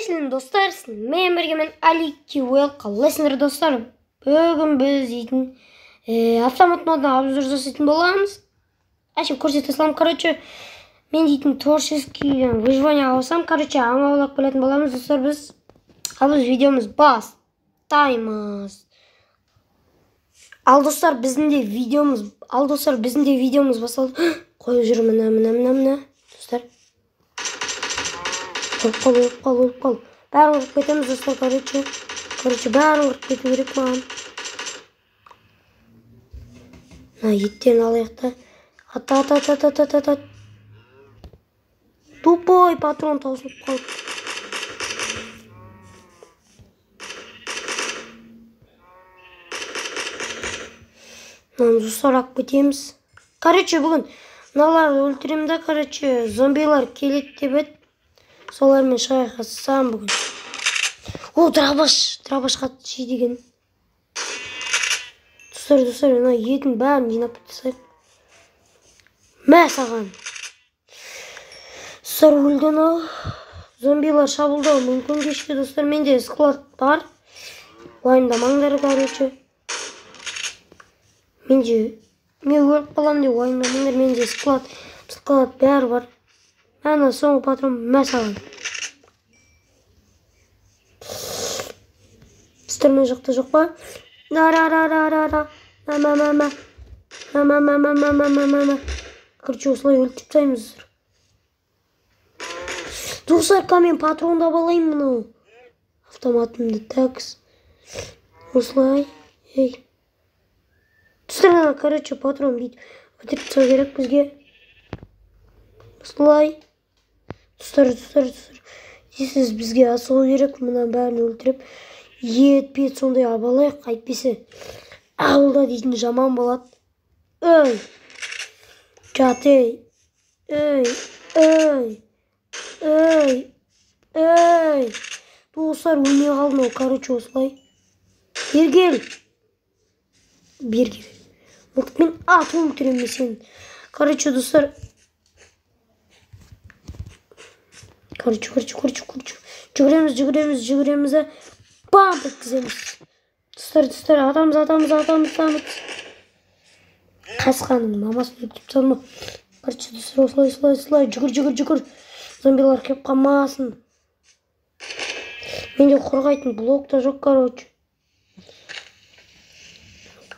Қалайсың достар? Мен біргемен Аликиуел. Қалайсыңдар достар? Бүгін біз дейтін автомат модына обзор жасайтын боламыз. Әшім көрсете салам. Короче, мен дейтін творческий выживание алсам, короче, аң аулап келетін боламыз достар. Біз видеомыз бастаймыз. Ал достар, біздің де видеомыз басталды. Қойып жүр мына достар. Өліп қал. Бәрін ұрып кетеміз достар, короче, бәрін ұрып кету керек маған. Еттен алайықта. Ат. Тупой патрон таусылып қалды. Достар, ақ кетеміз. Короче, бүгін мыналарды өлтіремді, короче, зомбилар келеді деп еді. Солармен шайқассам бүгін. О, драбаш қатты жей деген. Достар, мына етін бәрін жинап тастайық. Мә саған. Достар, өлден ау. Зомбилар шабылдау мүмкін кешке достар. Менде склад бар. Уайымдамаңдар, короче. Мен өліп қалам деп уайымдамаңдар. Менде склад бәрі бар. Әні соңғы патрон мә саған. Достармен жақта жоқ па? Короче, осылай өлтіп тастаймыз. Достар, мен патронда балайым мұнау. Автоматымды тәкіз. Осылай. Достар, короче, патрон дейді. Өтіріп тұса керек бізге. Осылай. Достар. Сіз бізге асығу керек. Мұна бәрін өлтіріп. Етпет сондай абалайық. Айтпесе. Ауылда дейтін жаман болады. Өй. Жат, Өй. Достар, өлмей қалдым. Короче, осылай. Бергел. Мен ат өлтірем сен. Короче, достар. Короче. Жүгіреміз. Бам, өткіземіз. Достар, атамыз. Қасқаның мамасын өтіп салма. Короче, достар, осылай. Жүгір. Зомбилар кеп қалмасын. Менде қорғайтын блок та жоқ, короче.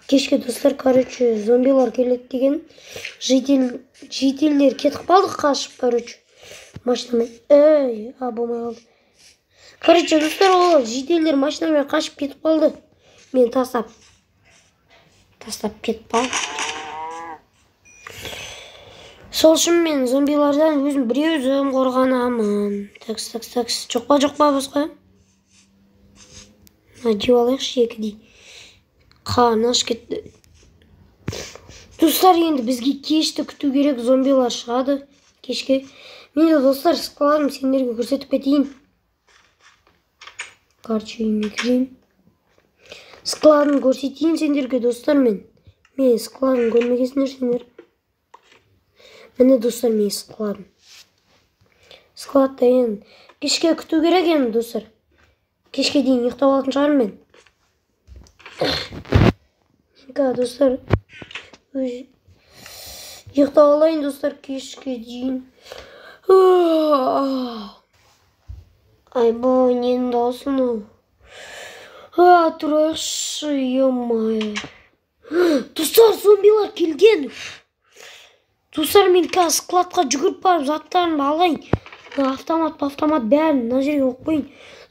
Кешке достар, короче, зомбилар келеді деген. Жителдер кетіп қалды қашып, короче. Машинамен. Болмай қалды. Короче, достар, ол жителдер машинамен қашып кетіп қалды. Мен тастап кетіп қалды. Сол үшін мен зомбилардан біреу қорғанамын. Такс. Жоқ па босқа? Деп алайықшы екідей. Қанаш кетті. Достар, енді бізге кешті күту керек. Зомбилар шығады кешке. Менде достар складым сендерге көрсетіп кетейін. Короче, үйіме кірейін. Складын көрсетейін сендерге достар мен. Мен складын көрмегесіңдер сендер. Міне достар, мен складым. Складта енді кешке күту керек енді достар. Кешке дейін ұйықтап алатын шығармын мен. Достар, ұйықтап алайын достар кешке дейін. Айбай, ненің даусын ол? Тұрайықшы, емай. Достар, зомбилар келген. Достар, мен қазір складқа жүгіріп барып заттарымды алайын. Автомат бәрін мына жерге қойып қойын.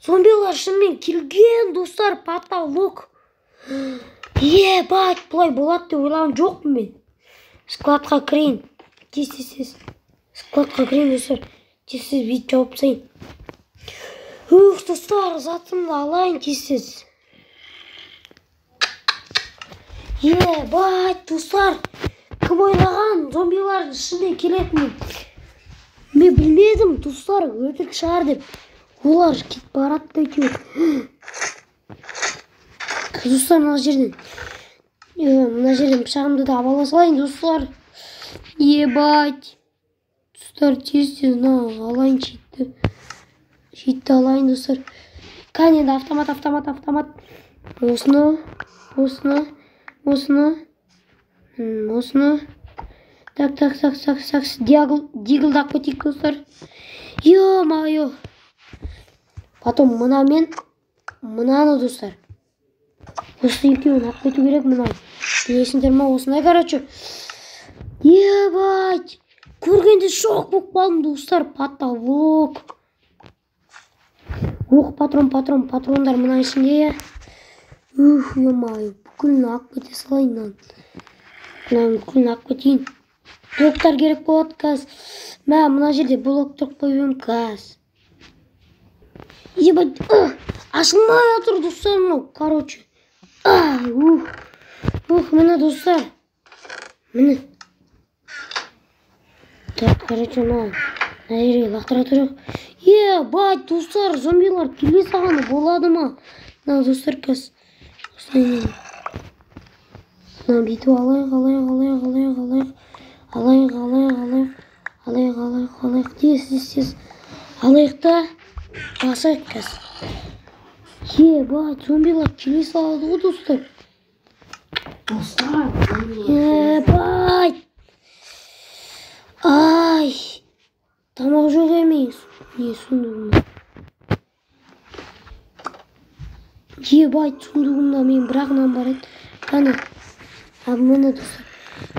Зомбилар шынымен келген достар, потолок. Бать, бұлай болады деп ойлаған жоқпын мен. Складқа кірейін. Тез. Складқа кірейін достар. Тез бейт жауып сайын. Достар, затымды алайын тез. Бать, достар. Кім ойлаған зомбилардың ішінде келетін? Мен білмедім, достар, өтірік шығар деп. Олар кетіп барады әйтеуір. Достар, мына жерден пышағымды да абала салайын, достар. Бать. Достар, тез алайын шетті. Жетті алайын достар. Кәне енді автомат. Осыны. Так. Диглдап кетейік достар. Ё-моё. Потом мынамен мынаны достар. Осы екеуін алып кету керек мынаны. Білесіңдер ма осындай короче. Ебать. Көргенде шок болып қалдым достар. Потолок. Патрондар мына ішінде. Ё-моё. Бүкілін алып кете салайын. Мынаны бүкілін алып кетейін. Блоктар керек болады қазір. Мына жерде блок тұрып қойып қазір. Ебать. Ашылмай отыр достар мынау. Короче. Міне достар. Міне. Так, короче, мына жерге лақтыра тұрайық. Ебать, достар, зомбилар келе салғаны болады ма? Мына достар қазір. Мына бүйтіп алайық. Тез. Алайық та басайық қазір. Ебать, зомбилар келе салады ғой достар. Ебать. Ай. Тамақ жоқ емес. Не сундығымда? Ебать, сундығымда мен бірақ нан бар еді. Қане. Міне достар.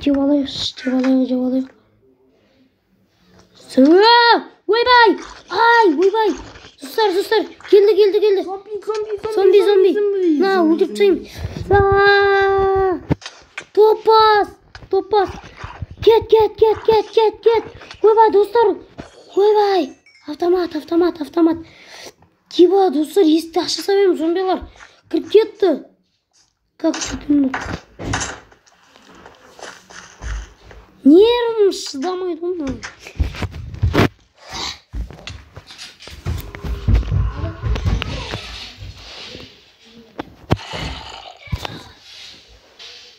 Жеп алайық. Ойбай. Достар. Келді. Зомби. На, өлтіріп тастайын. Топас. Кет. Ойбай, достар. Автомат. Тиба, достар, есікті аша салайын, зомбилар. Кіріп кетті. Как шутымды? Нервім шыдамайды онда.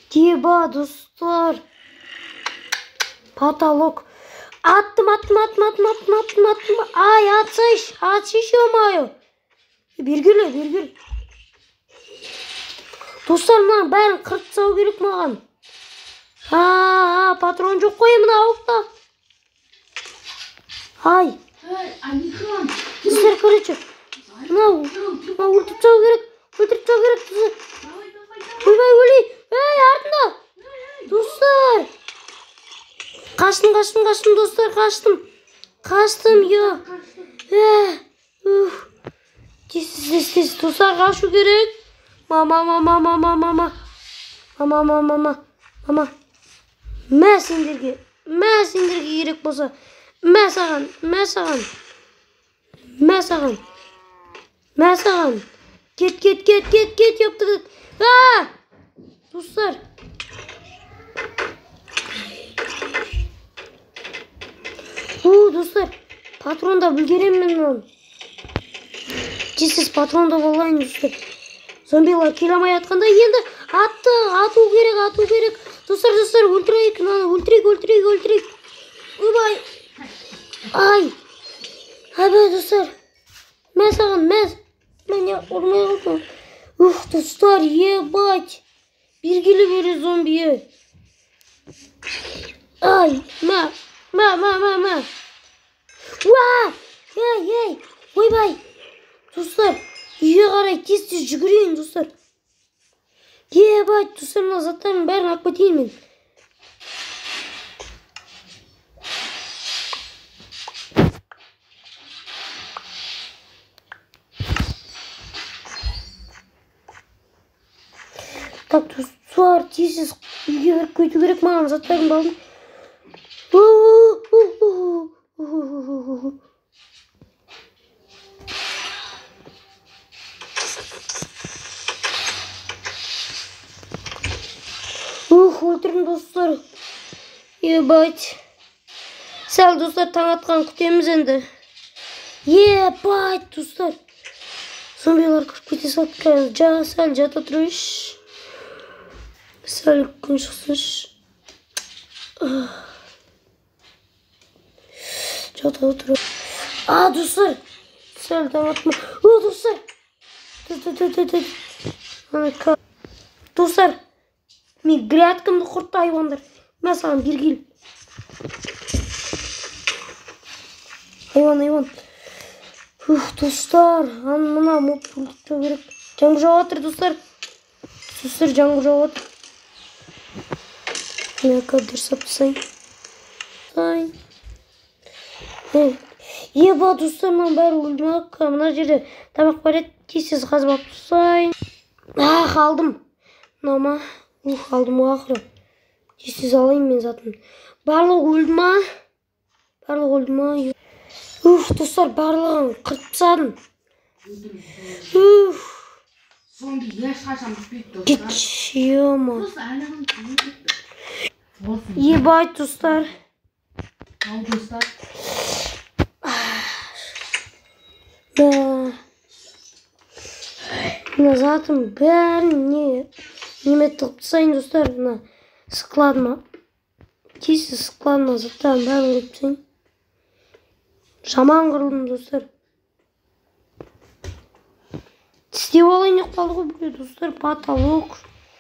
Тиба, достар. Потолок. Attım. Ay atış ё-моё. Бергілі. Достар, мына бәрін қырып тастау керек маған. Патрон жоқ қой мына ауықта. Ай. Достар, короче. Мына өлтіріп тастау керек. Ойбай, өлей. Артында. Достар. Қаштым, достар, қаштым, ё. Тез, достар, қашу керек. Мама. Мә сендерге керек болса. Мә саған. Кет, яптырдық. Достар. Достар, патронда бүлгеремін оны. Тез патронда болайын, достар. Зомбилар келе алмай атқанда енді ату керек. Достар, өлтірейік. Ойбай. Ай. Абай, достар. Мә саған. Мен ұрмай қалдым. Достар, ебать. Бергелі бері зомбие. Ай, мә. Ей. Ойбай. Достар, үйге қарай тез жүгірейін, достар. Ебать, достар, мына заттардың бәрін алып кетейін мен. Так, достар, тез үйге кіріп кету керек маған заттардың балын. Өлтірдім, достар. Ебать. Сәл, достар, таң атқан күтеміз енді. Ебать, достар. Зомбилар кіріп кете салды. Сәл жата тұрайыншы. Сәл күн шықсыншы. Жата отырып. Достар. Сәл даматма. О, достар. Достар. Мен грядкамды құртты айвандар. Мен саған бергелім. Айван. Достар. Мына моп өлтіру керек. Жаңбыр жауып жатыр, достар. Достар, жаңбыр жауып жатыр. Мен кадр сап тастайын. Еба, достарымның бәрі өлмек. Мына жерде тамақ бар еді. Тез қазып алып тастайын. Қалдым. Мынама. Қалдым ақыры. Тез алайын мен затын. Барлығы өлді ма? Достар, барлығын қырып тастадым. Зомби ешқашан bitпейді, достар. Кетшема. Olsun. Ебать, достар. Al dostlar. Мына затын бәрін неме тығып тастайын, достар. Мына складыма. Тез складыма заттарын бәрін қойып тастайын. Жаман қырылдым, достар. Тістеп алайын деп қалды ғой бұл, достар. Потолок.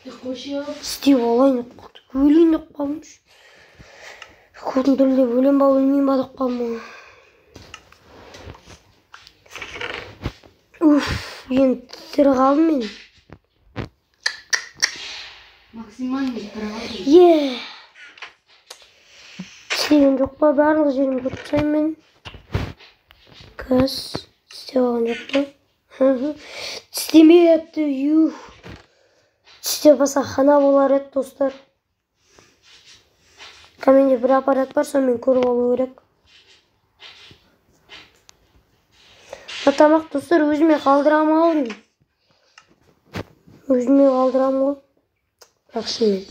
Тістеп алайын деп қалды. Өлейін деп қалдым. Kodun dölde bölüm ba ölmeyeyim badık kalma. Енді тірі қалдым мен. Максимально тірі қалдым. Тістеген жоқ па, барлық жерін көріп тастайын мен. Кәс, тістеп алған жоқ па. Тістемепті, тістеп баса қана болар еді, достар. Менде бір аппарат бар, сонымен көріп алу керек. Тамақ, достар, өзіме қалдырам ау. Өзіме қалдырам ғой. Бірақ шынымен.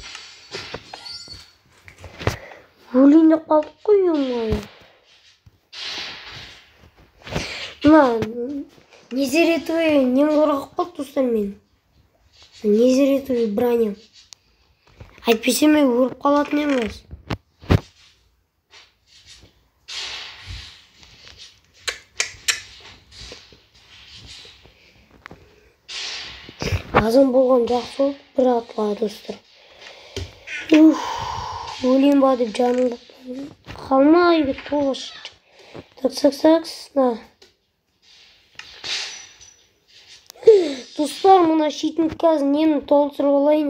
Өлейін деп қалдық қой, өлмей. Мына, незеретовый нем қорғап қалды, достар, мен. Незеретовый броням. Әйтпесе мен өліп қалатын емес. Азым болған жақсы болып, бір атыла, достар. Өлейін ба деп жаным қалмай бет қолға шықты. Так, достар, мына шетін қазір нені толтырып алайын.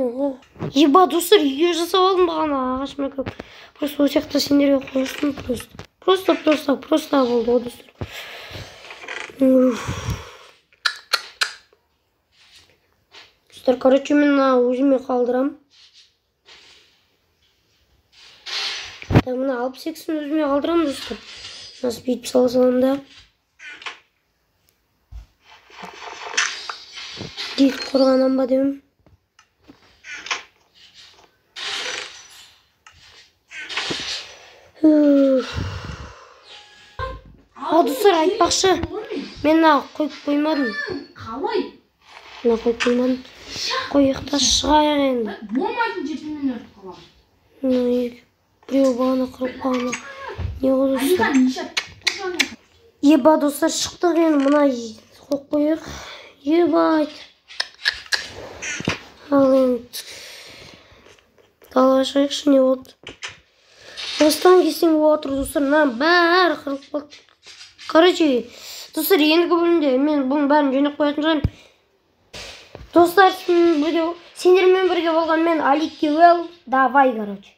Еба, достар, үйге жасап алдым бағана ағаш мәкіп. Просто о сияқты сендерге қойыстым. Просто болды, достар. Достар, короче, мен өзіме қалдырам. Мына алып сексін өзіме қалдырам, достар. Нас бүйтіп салсам да. Дейт қорғанам ба деймін. Достар, айтпақшы. Мен қойып қоймадым. Қалай? Мен қойып қоймадым. Қойықта шығайық енді. Болмайтын жерден өртіп қалам. Біреу бағана қырып қалама. Не қойып? Еба, достар, шықтық енді. Мына қойып қойық. Еба, ал енді далаға шығайықшы, не болды? Бастан кесең отыр, достар. Бәрі қырып қалды. Короче, достар, ендігі бөлімде мен бұның бәрін жөнеп қоятын шығармын. Достар, сендермен бірге болған мен Алик Кеуел. Давай, короче.